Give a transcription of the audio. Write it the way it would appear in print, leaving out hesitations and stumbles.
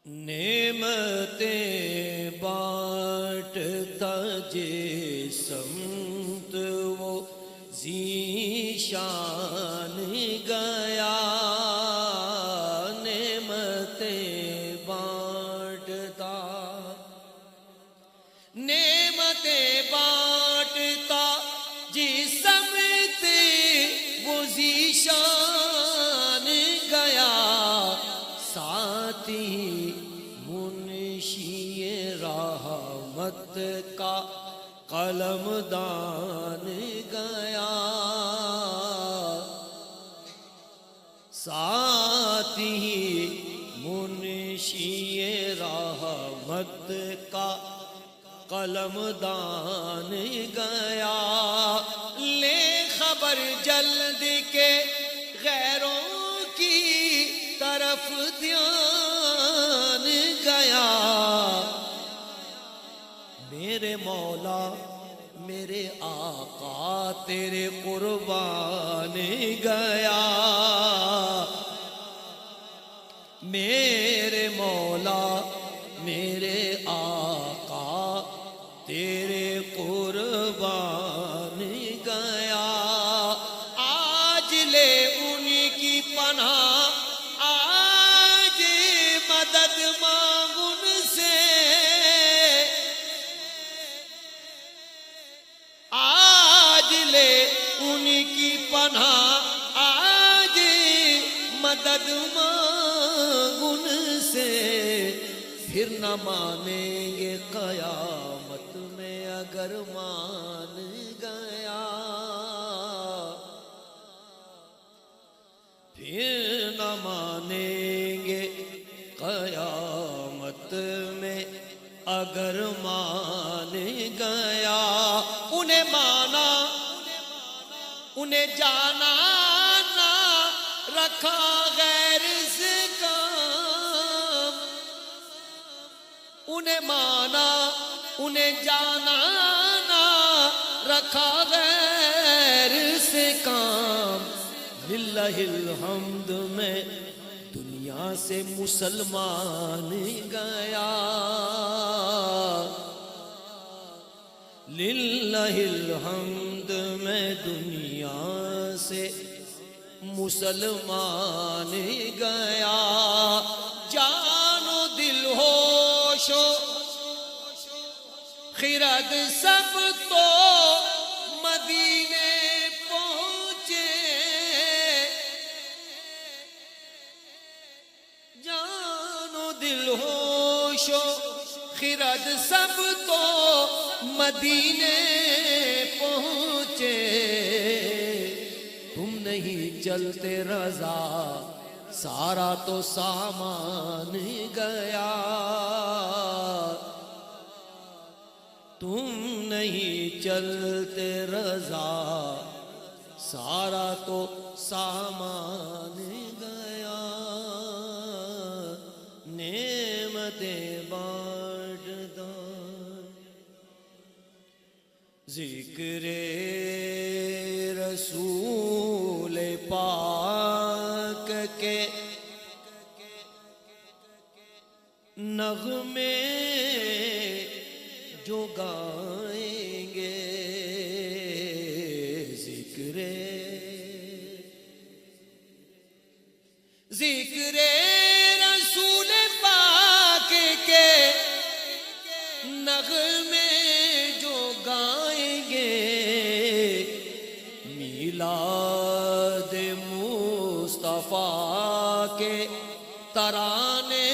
نعمتیں بانٹتا جس سمت وہ ذیشان گیا، نعمتیں بانٹتا جس سمت وہ ذیشان گیا، ساتھی منشی رحمت کا قلم دان گیا، ساتھی منشی رحمت کا قلم دان گیا، لے خبر جلد کے غیروں کی طرف دھیان گیا، میرے مولا میرے آقا تیرے قربان گیا، میرے مولا میرے آقا تیرے قربان گیا، آج لے ان کی پناہ، آج مدد مانگ ان سے، آج لے ان کی پناہ، آج مدد مانگ ان سے، پھر نہ مانیں گے قیامت میں اگر مان گیا، پھر نہ مانیں گے قیامت میں اگر مان گیا، انہیں مانا انہیں جانا نہ رکھا غیر سے کام، انہیں مانا انہیں جانا نہ رکھا غیر سے کام، للہ الحمد میں دنیا سے مسلمان گیا، للہ الحمد میں دنیا سے مسلمان گیا، جان و دل ہوش و خرد سب تو مدینے پہنچے، جان و دل ہوش و خرد سب تو مدینے پہنچے، تم نہیں چلتے رضا سارا تو سامان گیا، تم نہیں چلتے رضا سارا تو سامان گیا، نعمتیں بانٹتا ذکر رسول پاک کے نغمے جو گائیں گے، ذکر رسول پاک کے نغمے جو گائیں گے، میلاد مصطفیٰ کے ترانے